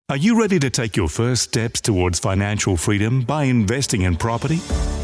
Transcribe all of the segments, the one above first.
Are you ready to take your first steps towards financial freedom by investing in property?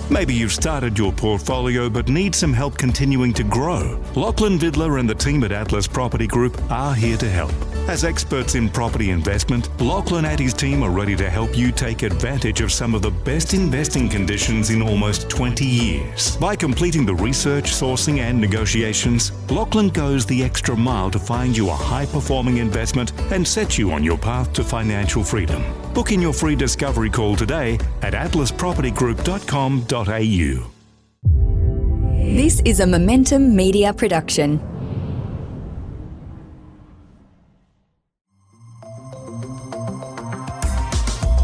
Maybe you've started your portfolio but need some help continuing to grow. Lachlan Vidler and the team at Atlas Property Group are here to help. As experts in property investment, Lachlan and his team are ready to help you take advantage of some of the best investing conditions in almost 20 years. By completing the research, sourcing and negotiations, Lachlan goes the extra mile to find you a high-performing investment and set you on your path to financial freedom. Book in your free discovery call today at atlaspropertygroup.com.au. This is a Momentum Media production.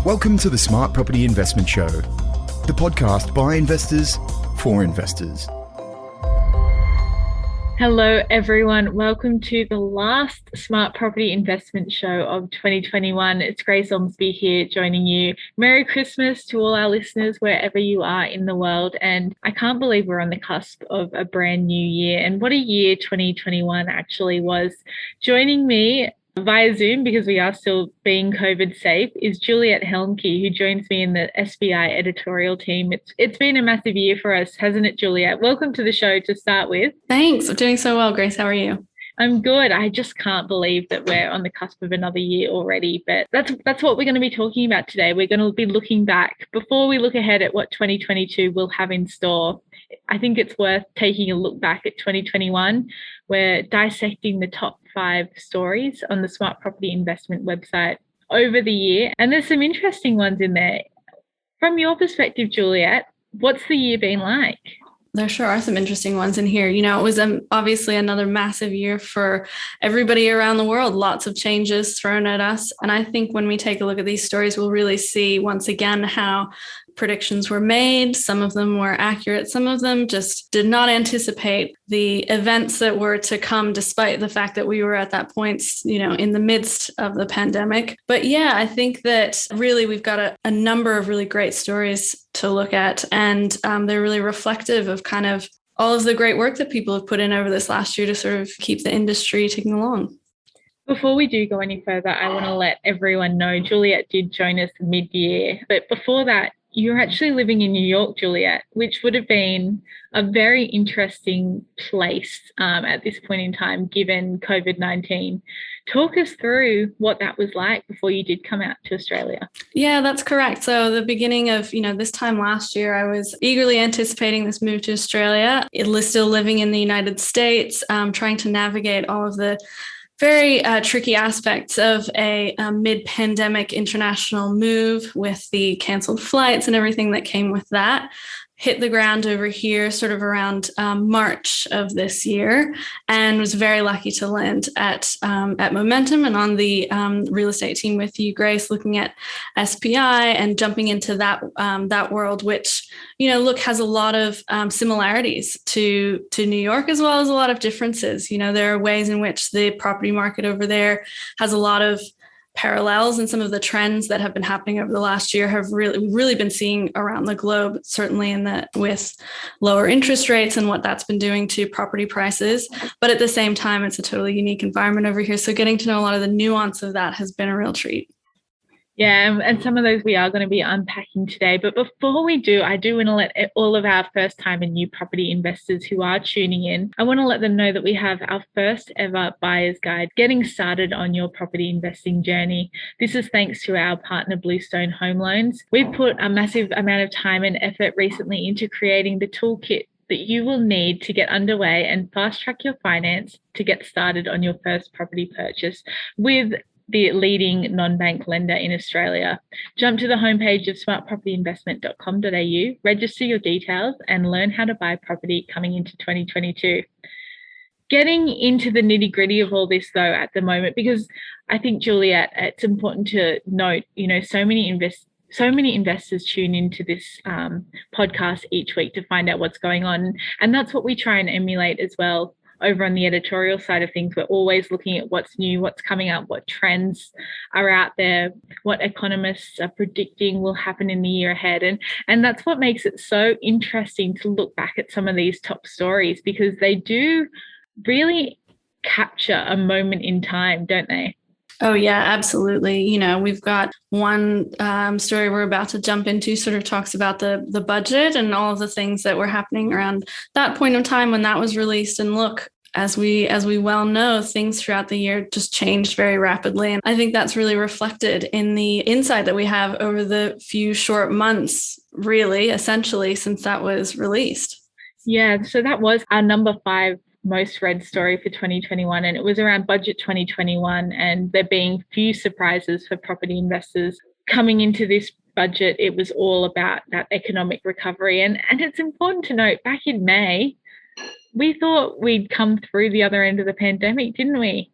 Welcome to the Smart Property Investment Show, the podcast by investors for investors. Hello, everyone. Welcome to the last Smart Property Investment Show of 2021. It's Grace Ormsby here joining you. Merry Christmas to all our listeners wherever you are in the world. And I can't believe we're on the cusp of a brand new year. And what a year 2021 actually was. Joining me via Zoom, because we are still being COVID safe, is Juliet Helmke, who joins me in the SBI editorial team. It's been a massive year for us, hasn't it, Juliet? Welcome to the show to start with. Thanks. I'm doing so well, Grace. How are you? I'm good. I just can't believe that we're on the cusp of another year already, but that's what we're going to be talking about today. We're going to be looking back. Before we look ahead at what 2022 will have in store, I think it's worth taking a look back at 2021. We're dissecting the top 5 stories on the Smart Property Investment website over the year, and there's some interesting ones in there. From your perspective, Juliet, what's the year been like? There sure are some interesting ones in here. You know, it was obviously another massive year for everybody around the world. Lots of changes thrown at us. And I think when we take a look at these stories, we'll really see once again how predictions were made. Some of them were accurate. Some of them just did not anticipate the events that were to come, despite the fact that we were at that point, you know, in the midst of the pandemic. But yeah, I think that really we've got a number of really great stories to look at, and they're really reflective of kind of all of the great work that people have put in over this last year to sort of keep the industry ticking along. Before we do go any further, I want to let everyone know Juliet did join us mid-year, but before that, you're actually living in New York, Juliet, which would have been a very interesting place at this point in time, given COVID-19. Talk us through what that was like before you did come out to Australia. Yeah, that's correct. So the beginning of, this time last year, I was eagerly anticipating this move to Australia. Still living in the United States, trying to navigate all of the very tricky aspects of a mid-pandemic international move with the canceled flights and everything that came with that. Hit the ground over here sort of around March of this year, and was very lucky to land at Momentum and on the real estate team with you, Grace, looking at SPI and jumping into that world, which has a lot of similarities to New York, as well as a lot of differences. There are ways in which the property market over there has a lot of parallels, and some of the trends that have been happening over the last year have really been seeing around the globe, certainly with lower interest rates and what that's been doing to property prices. But at the same time, it's a totally unique environment over here. So getting to know a lot of the nuance of that has been a real treat. Yeah, and some of those we are going to be unpacking today. But before we do, I do want to let all of our first time and new property investors who are tuning in, I want to let them know that we have our first ever buyer's guide, Getting Started on Your Property Investing Journey. This is thanks to our partner, Bluestone Home Loans. We've put a massive amount of time and effort recently into creating the toolkit that you will need to get underway and fast track your finance to get started on your first property purchase with the leading non-bank lender in Australia. Jump to the homepage of smartpropertyinvestment.com.au, register your details, and learn how to buy property coming into 2022. Getting into the nitty-gritty of all this, though, at the moment, because I think, Juliet, it's important to note, so many investors tune into this podcast each week to find out what's going on, and that's what we try and emulate as well. Over on the editorial side of things, we're always looking at what's new, what's coming up, what trends are out there, what economists are predicting will happen in the year ahead. And that's what makes it so interesting to look back at some of these top stories, because they do really capture a moment in time, don't they? Oh, yeah, absolutely. We've got one story we're about to jump into sort of talks about the budget and all of the things that were happening around that point in time when that was released. And look, as we well know, things throughout the year just changed very rapidly. And I think that's really reflected in the insight that we have over the few short months, really, essentially, since that was released. Yeah, so that was our number 5 most read story for 2021, and it was around budget 2021, and there being few surprises for property investors coming into this budget. It was all about that economic recovery, and it's important to note, back in May, we thought we'd come through the other end of the pandemic, didn't we?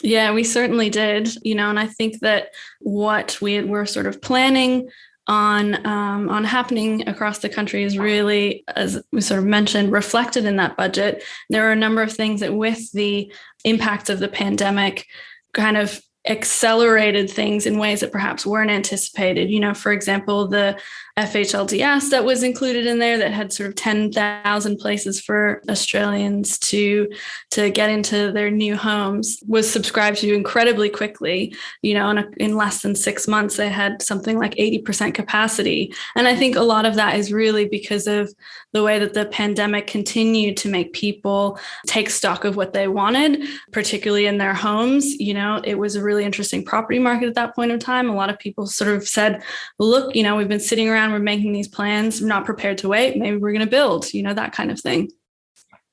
Yeah, we certainly did, and I think that what we were sort of planning on happening across the country is really, as we sort of mentioned, reflected in that budget. There are a number of things that, with the impacts of the pandemic, kind of accelerated things in ways that perhaps weren't anticipated. For example, the FHLDS that was included in there that had sort of 10,000 places for Australians to get into their new homes was subscribed to incredibly quickly. In less than 6 months, they had something like 80% capacity. And I think a lot of that is really because of the way that the pandemic continued to make people take stock of what they wanted, particularly in their homes. It was a really interesting property market at that point in time. A lot of people sort of said, look, we've been sitting around, we're making these plans, we're not prepared to wait, maybe we're going to build, that kind of thing.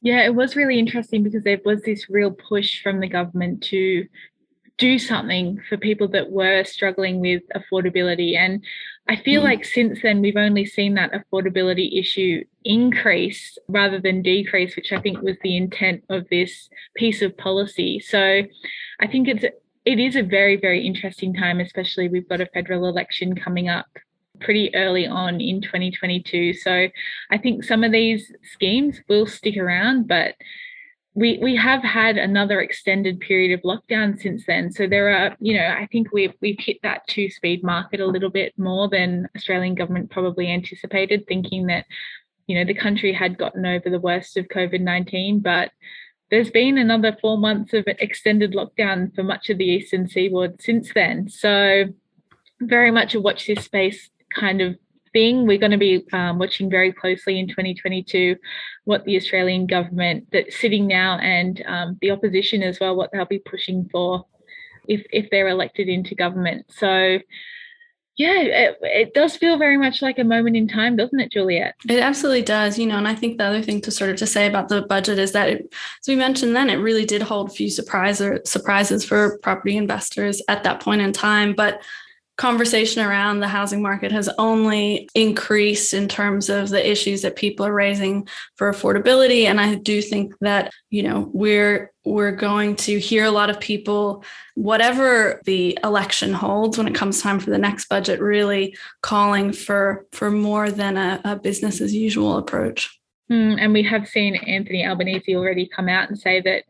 Yeah, it was really interesting because there was this real push from the government to do something for people that were struggling with affordability. And I feel like since then, we've only seen that affordability issue increase rather than decrease, which I think was the intent of this piece of policy. So I think it is a very, very interesting time, especially we've got a federal election coming up pretty early on in 2022. So I think some of these schemes will stick around, but we have had another extended period of lockdown since then. So there are, I think we've hit that 2-speed market a little bit more than Australian government probably anticipated, thinking that, the country had gotten over the worst of COVID-19, but there's been another 4 months of extended lockdown for much of the eastern seaboard since then. So very much a watch this space kind of thing. We're going to be watching very closely in 2022 what the Australian government that's sitting now and the opposition as well, what they'll be pushing for if they're elected into government. So yeah, it does feel very much like a moment in time, doesn't it, Juliet? It absolutely does, and I think the other thing to say about the budget is that, as we mentioned then, it really did hold a few surprises for property investors at that point in time. But conversation around the housing market has only increased in terms of the issues that people are raising for affordability. And I do think that, we're going to hear a lot of people, whatever the election holds when it comes time for the next budget, really calling for more than a business as usual approach. And we have seen Anthony Albanese already come out and say that,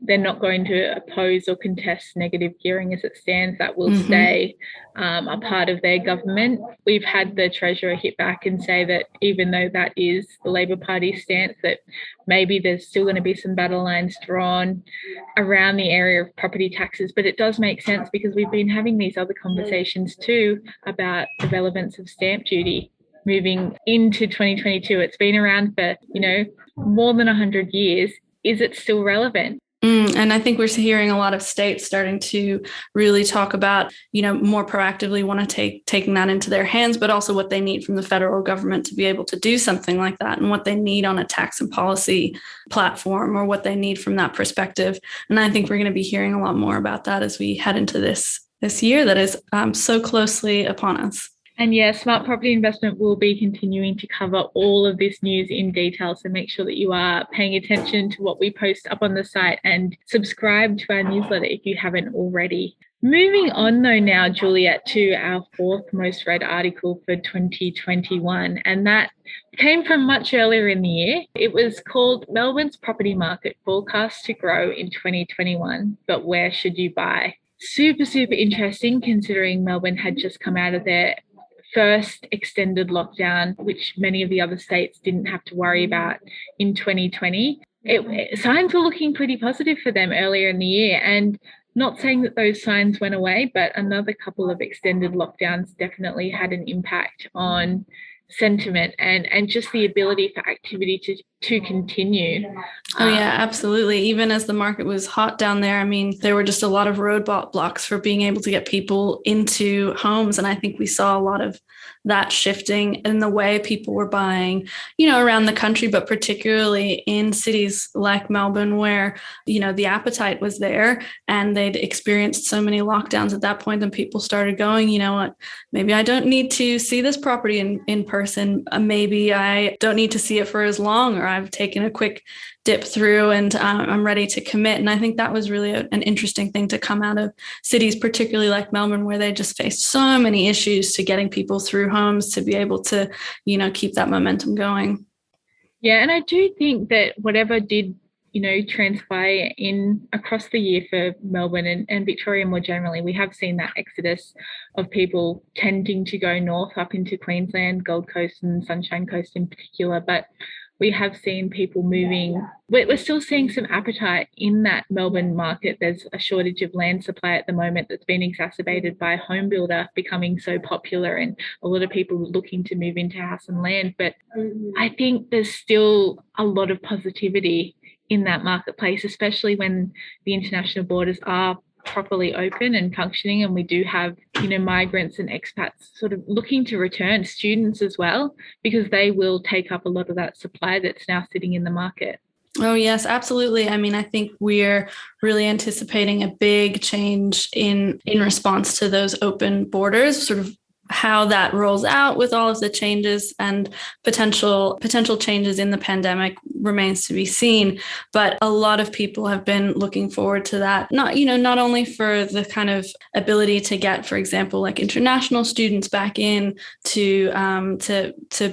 they're not going to oppose or contest negative gearing as it stands. That will stay a part of their government. We've had the Treasurer hit back and say that even though that is the Labor Party's stance, that maybe there's still going to be some battle lines drawn around the area of property taxes. But it does make sense because we've been having these other conversations too about the relevance of stamp duty moving into 2022. It's been around for, more than 100 years. Is it still relevant? And I think we're hearing a lot of states starting to really talk about, more proactively want to taking that into their hands, but also what they need from the federal government to be able to do something like that, and what they need on a tax and policy platform, or what they need from that perspective. And I think we're going to be hearing a lot more about that as we head into this year that is so closely upon us. And yeah, Smart Property Investment will be continuing to cover all of this news in detail. So make sure that you are paying attention to what we post up on the site and subscribe to our newsletter if you haven't already. Moving on though now, Juliet, to our 4th most read article for 2021. And that came from much earlier in the year. It was called Melbourne's Property Market Forecast to Grow in 2021, but Where Should You Buy? Super, super interesting considering Melbourne had just come out of their first extended lockdown, which many of the other states didn't have to worry about in 2020. Signs were looking pretty positive for them earlier in the year. And Not saying that those signs went away, but another couple of extended lockdowns definitely had an impact on sentiment and just the ability for activity to continue. Oh, yeah, absolutely. Even as the market was hot down there, I mean, there were just a lot of roadblocks for being able to get people into homes. And I think we saw a lot of that shifting in the way people were buying, around the country, but particularly in cities like Melbourne, where, the appetite was there and they'd experienced so many lockdowns at that point. And people started going, you know what, maybe I don't need to see this property in person. Maybe I don't need to see it for as long, or I've taken a quick dip through and I'm ready to commit. And I think that was really an interesting thing to come out of cities, particularly like Melbourne, where they just faced so many issues to getting people through homes to be able to, keep that momentum going. Yeah, and I do think that whatever did, transpire across the year for Melbourne and Victoria more generally, we have seen that exodus of people tending to go north up into Queensland, Gold Coast and Sunshine Coast in particular. But we have seen people moving. We're still seeing some appetite in that Melbourne market. There's a shortage of land supply at the moment that's been exacerbated by home builder becoming so popular and a lot of people looking to move into house and land. But I think there's still a lot of positivity in that marketplace, especially when the international borders are properly open and functioning, and we do have migrants and expats sort of looking to return, students as well, because they will take up a lot of that supply that's now sitting in the market. Oh, yes, absolutely. I mean, I think we're really anticipating a big change in response to those open borders, sort of how that rolls out with all of the changes and potential changes in the pandemic remains to be seen. But a lot of people have been looking forward to that, not only for the kind of ability to get, for example, like international students back in to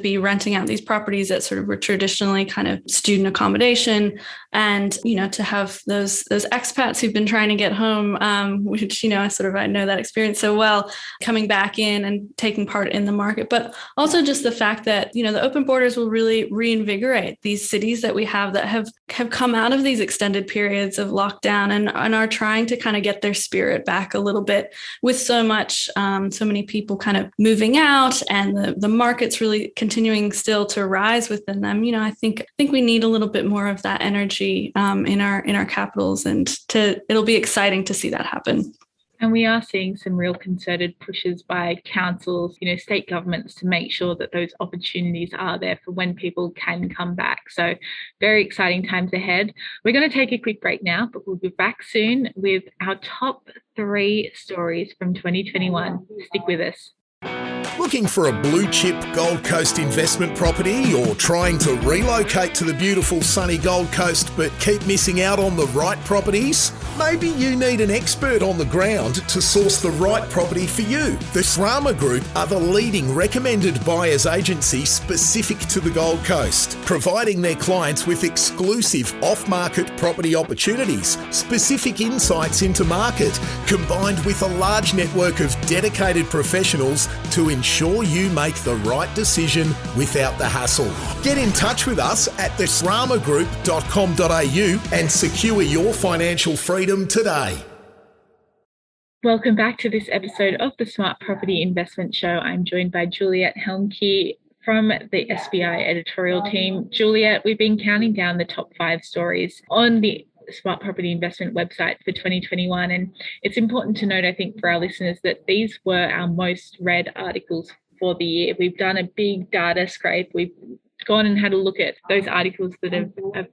be renting out these properties that sort of were traditionally kind of student accommodation, and to have those expats who've been trying to get home, which I know that experience so well, coming back in and taking part in the market. But also just the fact that the open borders will really reinvigorate these cities that we have that have come out of these extended periods of lockdown and are trying to kind of get their spirit back a little bit, with so many people kind of moving out and the markets really continuing still to rise within them. I think we need a little bit more of that energy in our capitals, and it'll be exciting to see that happen. And we are seeing some real concerted pushes by councils, state governments, to make sure that those opportunities are there for when people can come back. So very exciting times ahead. We're going to take a quick break now, but we'll be back soon with our top 3 stories from 2021. Stick with us. Looking for a blue chip Gold Coast investment property, or trying to relocate to the beautiful sunny Gold Coast but keep missing out on the right properties? Maybe you need an expert on the ground to source the right property for you. The Srama Group are the leading recommended buyers agency specific to the Gold Coast, providing their clients with exclusive off-market property opportunities, specific insights into market, combined with a large network of dedicated professionals to ensure you make the right decision without the hassle. Get in touch with us at thesramagroup.com.au and secure your financial freedom today. Welcome back to this episode of the Smart Property Investment Show. I'm joined by Juliet Helmke from the SBI editorial team. Juliet, we've been counting down the top 5 stories on the Smart Property Investment website for 2021. And it's important to note, I think, for our listeners, that these were our most read articles for the year. We've done a big data scrape. We've gone and had a look at those articles that have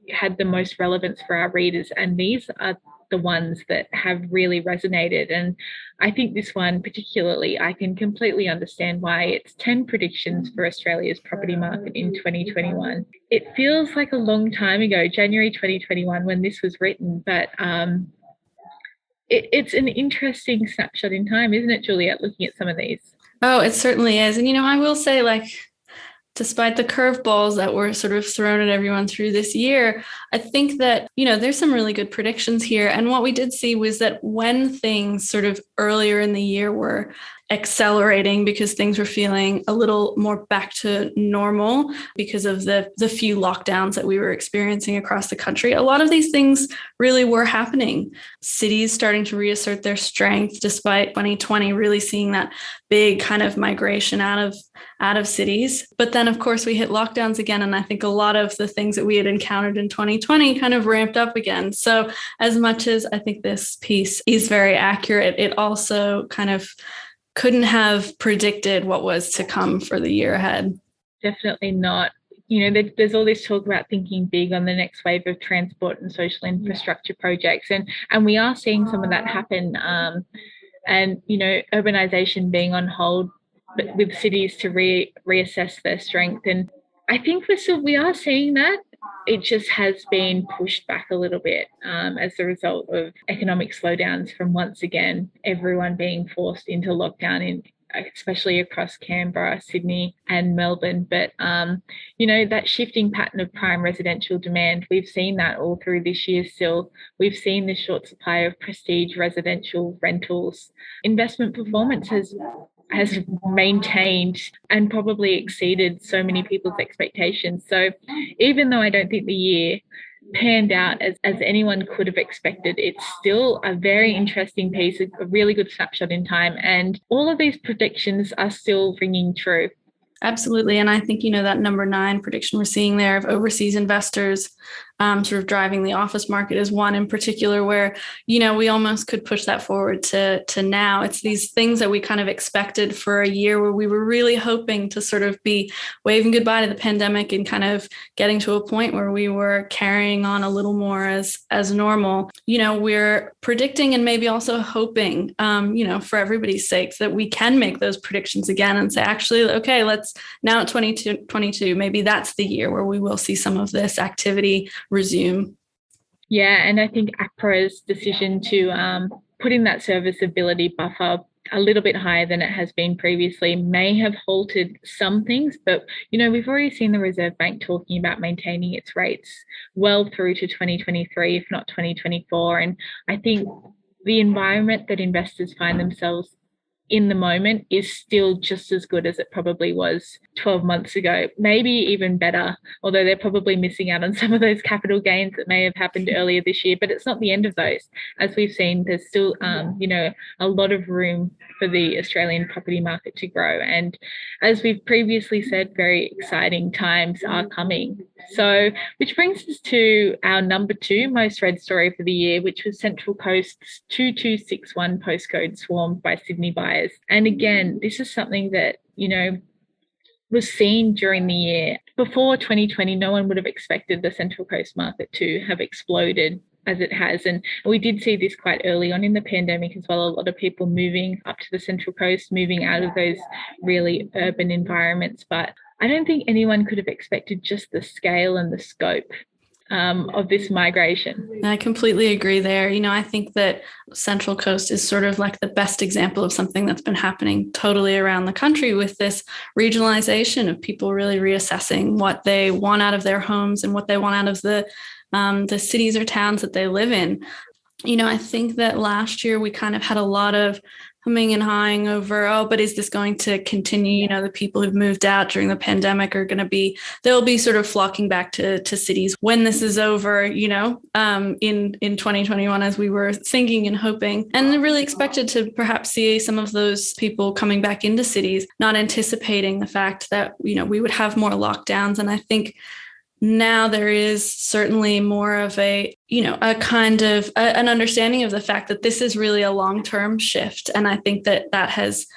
had the most relevance for our readers. And these are the ones that have really resonated. And I think this one particularly, I can completely understand why. It's 10 predictions for Australia's property market in 2021. It feels like a long time ago, January 2021, when this was written, but it's an interesting snapshot in time, isn't it, Juliet, looking at some of these? Oh, it certainly is. And, I will say, despite the curveballs that were sort of thrown at everyone through this year, I think that, there's some really good predictions here. And what we did see was that when things sort of earlier in the year were accelerating because things were feeling a little more back to normal because of the few lockdowns that we were experiencing across the country. A lot of these things really were happening. Cities starting to reassert their strength despite 2020 really seeing that big kind of migration out of cities. But then, of course, we hit lockdowns again. And I think a lot of the things that we had encountered in 2020 kind of ramped up again. So as much as I think this piece is very accurate, it also kind of couldn't have predicted what was to come for the year ahead. Definitely not. There's all this talk about thinking big on the next wave of transport and social infrastructure projects. And we are seeing some of that happen. And urbanization being on hold, but with cities to reassess their strength. And I think we are seeing that. It just has been pushed back a little bit as a result of economic slowdowns from, once again, everyone being forced into lockdown, especially across Canberra, Sydney and Melbourne. But, that shifting pattern of prime residential demand, we've seen that all through this year still. We've seen the short supply of prestige residential rentals. Investment performance has maintained and probably exceeded so many people's expectations. So even though I don't think the year panned out as anyone could have expected, it's still a very interesting piece, a really good snapshot in time. And all of these predictions are still ringing true. Absolutely. And I think, that number 9 prediction we're seeing there of overseas investors sort of driving the office market is one in particular where, we almost could push that forward to now. It's these things that we kind of expected for a year where we were really hoping to sort of be waving goodbye to the pandemic and kind of getting to a point where we were carrying on a little more as normal. We're predicting and maybe also hoping, for everybody's sake that we can make those predictions again and say, actually, okay, let's now at 2022, maybe that's the year where we will see some of this activity resume. Yeah, and I think APRA's decision to put in that serviceability buffer a little bit higher than it has been previously may have halted some things, but we've already seen the Reserve Bank talking about maintaining its rates well through to 2023, if not 2024. And I think the environment that investors find themselves in the moment is still just as good as it probably was 12 months ago, maybe even better, although they're probably missing out on some of those capital gains that may have happened earlier this year. But it's not the end of those. As we've seen, there's still, a lot of room for the Australian property market to grow. And as we've previously said, very exciting times are coming. So, which brings us to our number 2 most read story for the year, which was Central Coast's 2261 postcode swarmed by Sydney buyers. And again, this is something that, was seen during the year. Before 2020, no one would have expected the Central Coast market to have exploded as it has. And we did see this quite early on in the pandemic as well. A lot of people moving up to the Central Coast, moving out of those really urban environments. But I don't think anyone could have expected just the scale and the scope of this migration. I completely agree there. I think that Central Coast is sort of like the best example of something that's been happening totally around the country with this regionalisation of people really reassessing what they want out of their homes and what they want out of the cities or towns that they live in. I think that last year we kind of had a lot of humming and hawing over, but is this going to continue? The people who've moved out during the pandemic are going to they'll be sort of flocking back to cities when this is over, in 2021, as we were thinking and hoping, and really expected to perhaps see some of those people coming back into cities, not anticipating the fact that, we would have more lockdowns. And I think now there is certainly more of a kind of an understanding of the fact that this is really a long-term shift. And I think that has,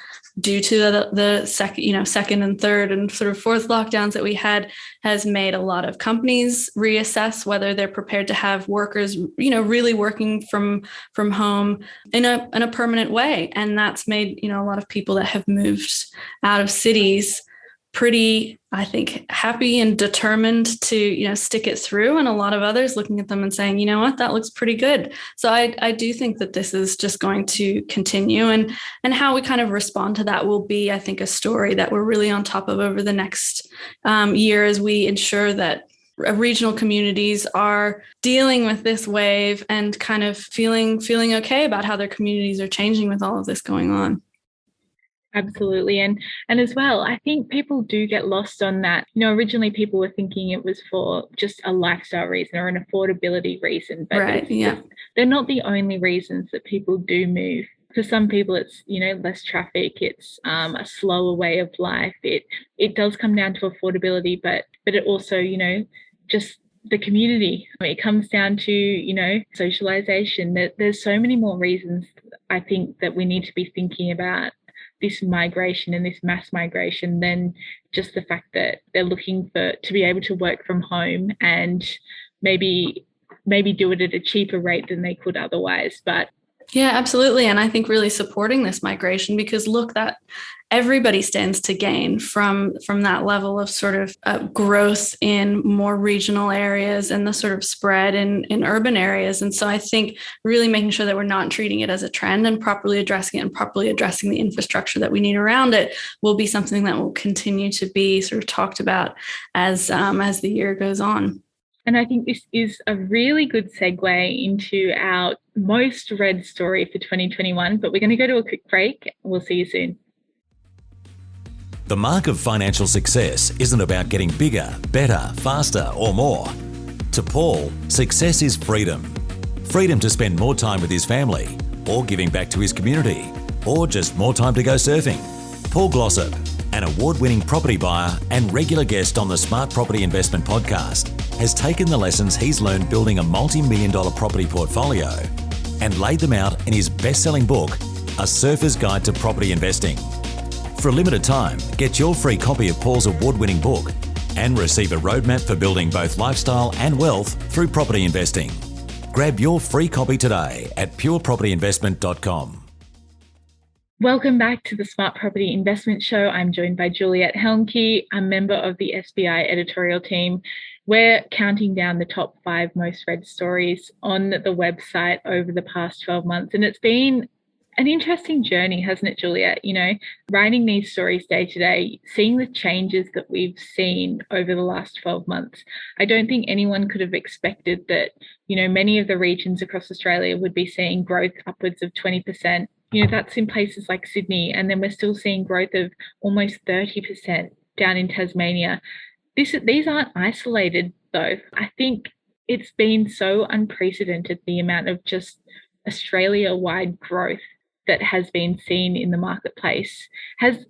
due to the second and third and sort of fourth lockdowns that we had, has made a lot of companies reassess whether they're prepared to have workers, really working from home in a permanent way. And that's made, a lot of people that have moved out of cities pretty, I think, happy and determined to, stick it through, and a lot of others looking at them and saying, you know what, that looks pretty good. So I do think that this is just going to continue, and how we kind of respond to that will be, I think, a story that we're really on top of over the next year as we ensure that regional communities are dealing with this wave and kind of feeling okay about how their communities are changing with all of this going on. Absolutely. And as well, I think people do get lost on that. Originally people were thinking it was for just a lifestyle reason or an affordability reason, but Right. Yeah. they're not the only reasons that people do move. For some people, it's, less traffic, it's a slower way of life. It does come down to affordability, but it also, just the community. It comes down to, socialization. There's so many more reasons I think that we need to be thinking about this migration and this mass migration than just the fact that they're looking to be able to work from home and maybe do it at a cheaper rate than they could otherwise. But yeah, absolutely. And I think really supporting this migration, because look, that everybody stands to gain from that level of sort of growth in more regional areas and the sort of spread in urban areas. And so I think really making sure that we're not treating it as a trend and properly addressing it and properly addressing the infrastructure that we need around it will be something that will continue to be sort of talked about as the year goes on. And I think this is a really good segue into our most read story for 2021, but we're going to go to a quick break. We'll see you soon. The mark of financial success isn't about getting bigger, better, faster, or more. To Paul, success is freedom. Freedom to spend more time with his family, or giving back to his community, or just more time to go surfing. Paul Glossop, an award-winning property buyer and regular guest on the Smart Property Investment Podcast, has taken the lessons he's learned building a multi-million-dollar property portfolio and laid them out in his best-selling book, A Surfer's Guide to Property Investing. For a limited time, get your free copy of Paul's award-winning book and receive a roadmap for building both lifestyle and wealth through property investing. Grab your free copy today at purepropertyinvestment.com. Welcome back to the Smart Property Investment Show. I'm joined by Juliet Helmke, a member of the SBI editorial team. We're counting down the top 5 most read stories on the website over the past 12 months. And it's been an interesting journey, hasn't it, Juliet? Writing these stories day to day, seeing the changes that we've seen over the last 12 months. I don't think anyone could have expected that, many of the regions across Australia would be seeing growth upwards of 20%. That's in places like Sydney. And then we're still seeing growth of almost 30% down in Tasmania. These aren't isolated, though. I think it's been so unprecedented, the amount of just Australia-wide growth that has been seen in the marketplace.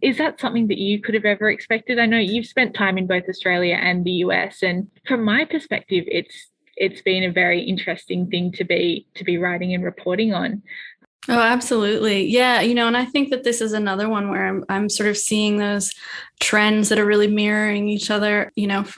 Is that something that you could have ever expected? I know you've spent time in both Australia and the US, and from my perspective, it's been a very interesting thing to be writing and reporting on. Oh, absolutely. Yeah. And I think that this is another one where I'm sort of seeing those trends that are really mirroring each other,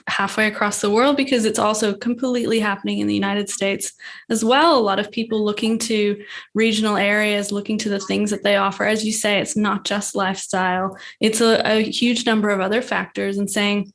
halfway across the world, because it's also completely happening in the United States as well. A lot of people looking to regional areas, looking to the things that they offer. As you say, it's not just lifestyle. It's a huge number of other factors, and saying,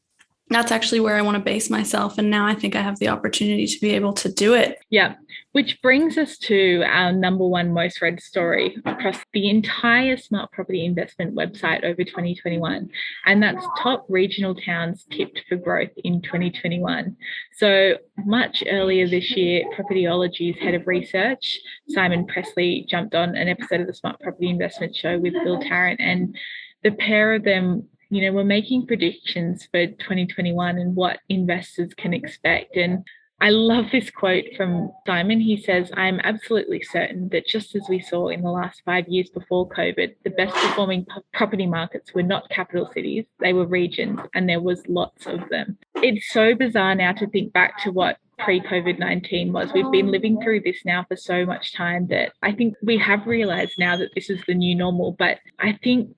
that's actually where I want to base myself. And now I think I have the opportunity to be able to do it. Yeah. Which brings us to our number 1 most read story across the entire Smart Property Investment website over 2021. And that's top regional towns tipped for growth in 2021. So much earlier this year, Propertyology's head of research, Simon Presley, jumped on an episode of the Smart Property Investment Show with Bill Tarrant, and the pair of them we're making predictions for 2021 and what investors can expect. And I love this quote from Simon. He says, "I'm absolutely certain that just as we saw in the last 5 years before COVID, the best performing property markets were not capital cities, they were regions, and there was lots of them." It's so bizarre now to think back to what pre-COVID-19 was. We've been living through this now for so much time that I think we have realized now that this is the new normal. But I think,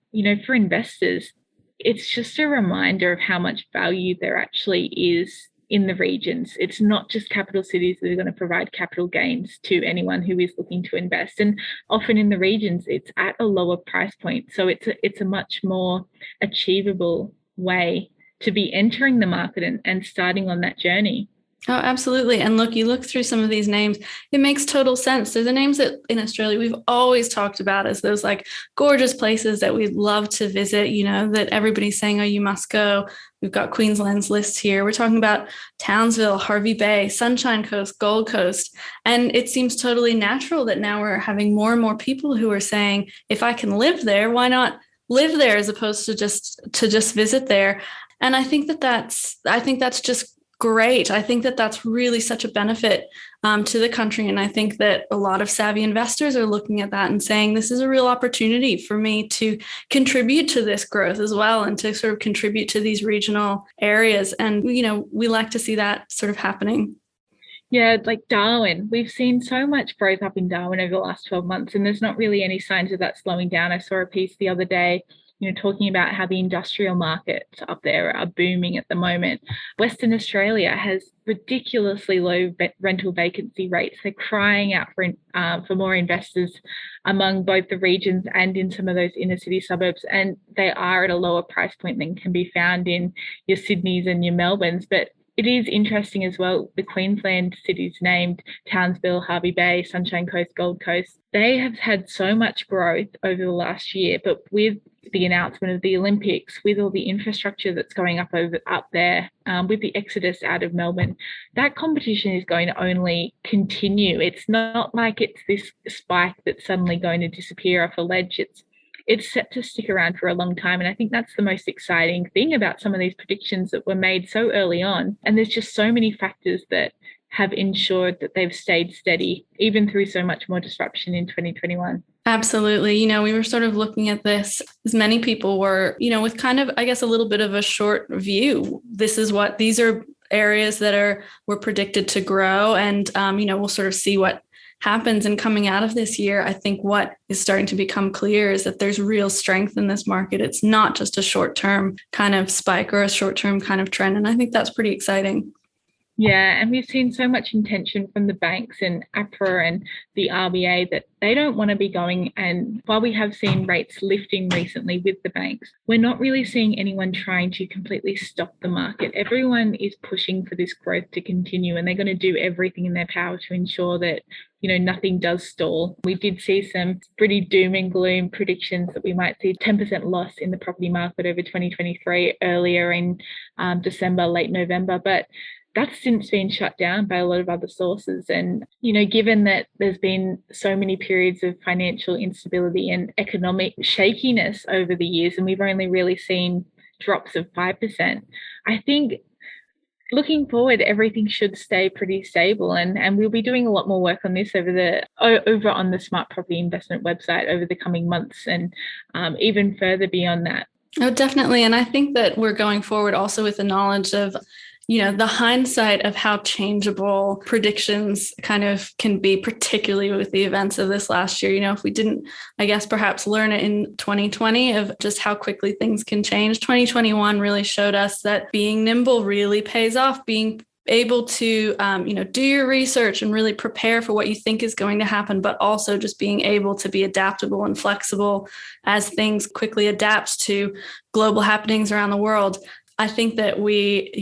for investors, it's just a reminder of how much value there actually is in the regions. It's not just capital cities that are going to provide capital gains to anyone who is looking to invest. And often in the regions, it's at a lower price point. So it's a much more achievable way to be entering the market and starting on that journey. Oh, absolutely. And look, you look through some of these names, it makes total sense. They're the names that in Australia we've always talked about as those like gorgeous places that we'd love to visit, that everybody's saying, oh, you must go. We've got Queensland's list here. We're talking about Townsville, Hervey Bay, Sunshine Coast, Gold Coast. And it seems totally natural that now we're having more and more people who are saying, if I can live there, why not live there as opposed to just visit there. And I think that's just great. I think that's really such a benefit to the country. And I think that a lot of savvy investors are looking at that and saying, this is a real opportunity for me to contribute to this growth as well, and to sort of contribute to these regional areas. And, we like to see that sort of happening. Yeah, like Darwin. We've seen so much growth up in Darwin over the last 12 months, and there's not really any signs of that slowing down. I saw a piece the other day, talking about how the industrial markets up there are booming at the moment. Western Australia has ridiculously low rental vacancy rates. They're crying out for more investors among both the regions and in some of those inner city suburbs. And they are at a lower price point than can be found in your Sydneys and your Melbournes. But it is interesting as well, the Queensland cities named Townsville, Hervey Bay, Sunshine Coast, Gold Coast, they have had so much growth over the last year, but with the announcement of the Olympics, with all the infrastructure that's going up there, with the exodus out of Melbourne, that competition is going to only continue. It's not like it's this spike that's suddenly going to disappear off a ledge. It's set to stick around for a long time. And I think that's the most exciting thing about some of these predictions that were made so early on. And there's just so many factors that have ensured that they've stayed steady, even through so much more disruption in 2021. Absolutely. We were sort of looking at this, as many people were, with kind of, I guess, a little bit of a short view. These are areas that were predicted to grow. And, we'll sort of see what happens. And coming out of this year, I think what is starting to become clear is that there's real strength in this market. It's not just a short-term kind of spike or a short-term kind of trend. And I think that's pretty exciting. Yeah, and we've seen so much intention from the banks and APRA and the RBA that they don't want to be going. And while we have seen rates lifting recently with the banks, we're not really seeing anyone trying to completely stop the market. Everyone is pushing for this growth to continue, and they're going to do everything in their power to ensure that nothing does stall. We did see some pretty doom and gloom predictions that we might see 10% loss in the property market over 2023 earlier in December, late November, but that's since been shut down by a lot of other sources. And, given that there's been so many periods of financial instability and economic shakiness over the years, and we've only really seen drops of 5%, I think looking forward, everything should stay pretty stable. And we'll be doing a lot more work on this over on the Smart Property Investment website over the coming months, and even further beyond that. Oh, definitely. And I think that we're going forward also with the knowledge of the hindsight of how changeable predictions kind of can be, particularly with the events of this last year. If we didn't, I guess, perhaps learn it in 2020 of just how quickly things can change, 2021 really showed us that being nimble really pays off, being able to, do your research and really prepare for what you think is going to happen, but also just being able to be adaptable and flexible as things quickly adapt to global happenings around the world. I think that we've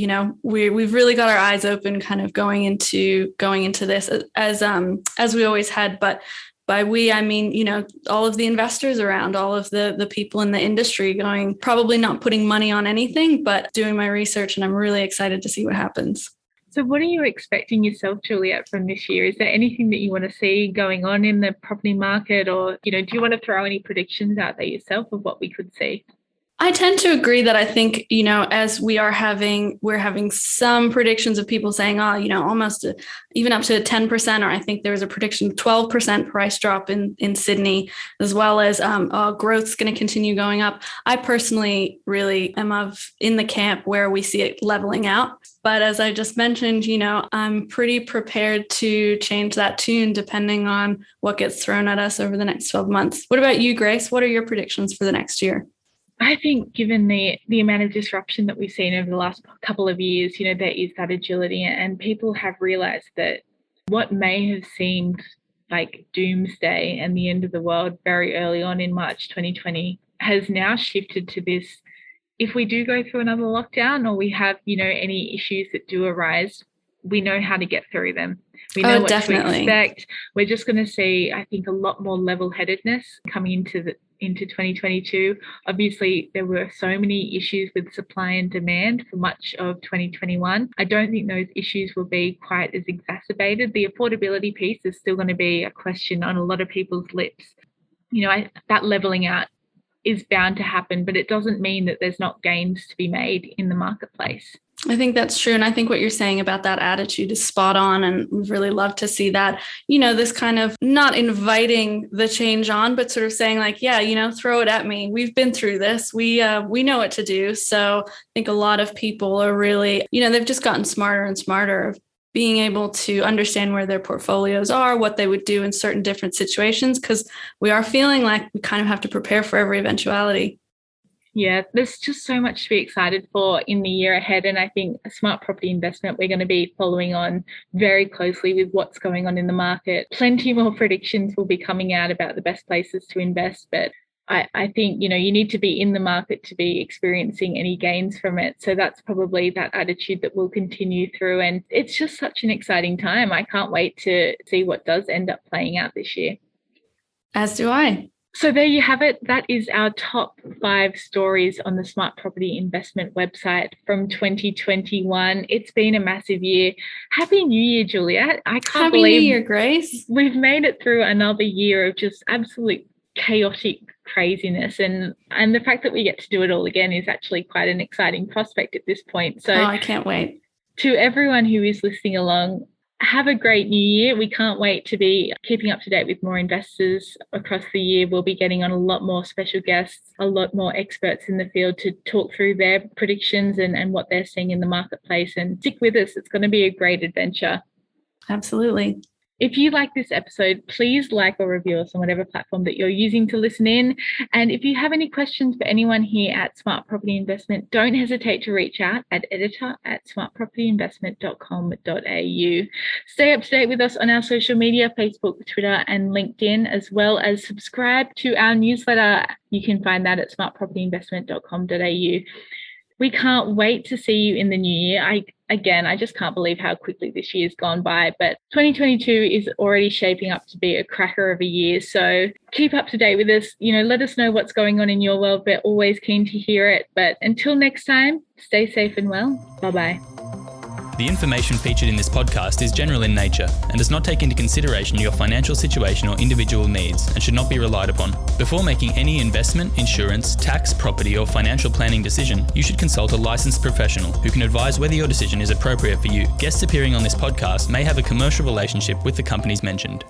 really got our eyes open, kind of going into this as we always had. But by we, I mean, all of the investors around, all of the people in the industry going, probably not putting money on anything, but doing my research. And I'm really excited to see what happens. So what are you expecting yourself, Juliet, from this year? Is there anything that you want to see going on in the property market, or, do you want to throw any predictions out there yourself of what we could see? I tend to agree that I think, as we're having some predictions of people saying, almost even up to 10%, or I think there was a prediction of 12% price drop in Sydney, as well as growth's going to continue going up. I personally really am in the camp where we see it leveling out. But as I just mentioned, I'm pretty prepared to change that tune depending on what gets thrown at us over the next 12 months. What about you, Grace? What are your predictions for the next year? I think given the amount of disruption that we've seen over the last couple of years, there is that agility, and people have realized that what may have seemed like doomsday and the end of the world very early on in March 2020 has now shifted to this. If we do go through another lockdown, or we have, any issues that do arise, we know how to get through them. We know what definitely. to expect. We're just going to see, I think, a lot more level-headedness coming into 2022. Obviously, there were so many issues with supply and demand for much of 2021. I don't think those issues will be quite as exacerbated. The affordability piece is still going to be a question on a lot of people's lips. That leveling out is bound to happen, but it doesn't mean that there's not gains to be made in the marketplace. I think that's true. And I think what you're saying about that attitude is spot on. And we'd really love to see that, this kind of not inviting the change on, but sort of saying like, yeah, throw it at me. We've been through this. We know what to do. So I think a lot of people are really, they've just gotten smarter and smarter of being able to understand where their portfolios are, what they would do in certain different situations, because we are feeling like we kind of have to prepare for every eventuality. Yeah, there's just so much to be excited for in the year ahead. And I think a smart property investment, we're going to be following on very closely with what's going on in the market. Plenty more predictions will be coming out about the best places to invest. But I think, you need to be in the market to be experiencing any gains from it. So that's probably that attitude that will continue through. And it's just such an exciting time. I can't wait to see what does end up playing out this year. As do I. So there you have it. That is our top 5 stories on the Smart Property Investment website from 2021. It's been a massive year. Happy New Year, Julia. I can't believe Happy New Year, Grace. We've made it through another year of just absolute chaotic craziness. And the fact that we get to do it all again is actually quite an exciting prospect at this point. So I can't wait. To everyone who is listening along, have a great new year. We can't wait to be keeping up to date with more investors across the year. We'll be getting on a lot more special guests, a lot more experts in the field to talk through their predictions and what they're seeing in the marketplace. And stick with us. It's going to be a great adventure. Absolutely. If you like this episode, please like or review us on whatever platform that you're using to listen in. And if you have any questions for anyone here at Smart Property Investment, don't hesitate to reach out at editor@smartpropertyinvestment.com.au. Stay up to date with us on our social media, Facebook, Twitter, and LinkedIn, as well as subscribe to our newsletter. You can find that at smartpropertyinvestment.com.au. We can't wait to see you in the new year. I just can't believe how quickly this year's gone by, but 2022 is already shaping up to be a cracker of a year. So keep up to date with us. Let us know what's going on in your world. We're always keen to hear it. But until next time, stay safe and well. Bye-bye. The information featured in this podcast is general in nature and does not take into consideration your financial situation or individual needs and should not be relied upon. Before making any investment, insurance, tax, property or financial planning decision, you should consult a licensed professional who can advise whether your decision is appropriate for you. Guests appearing on this podcast may have a commercial relationship with the companies mentioned.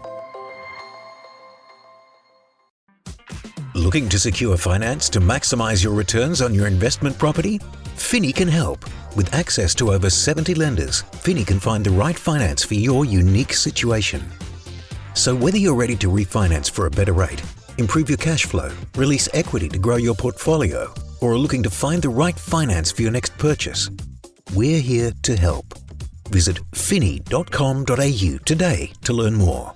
Looking to secure finance to maximise your returns on your investment property? Finny can help. With access to over 70 lenders, Finny can find the right finance for your unique situation. So whether you're ready to refinance for a better rate, improve your cash flow, release equity to grow your portfolio, or are looking to find the right finance for your next purchase, we're here to help. Visit finny.com.au today to learn more.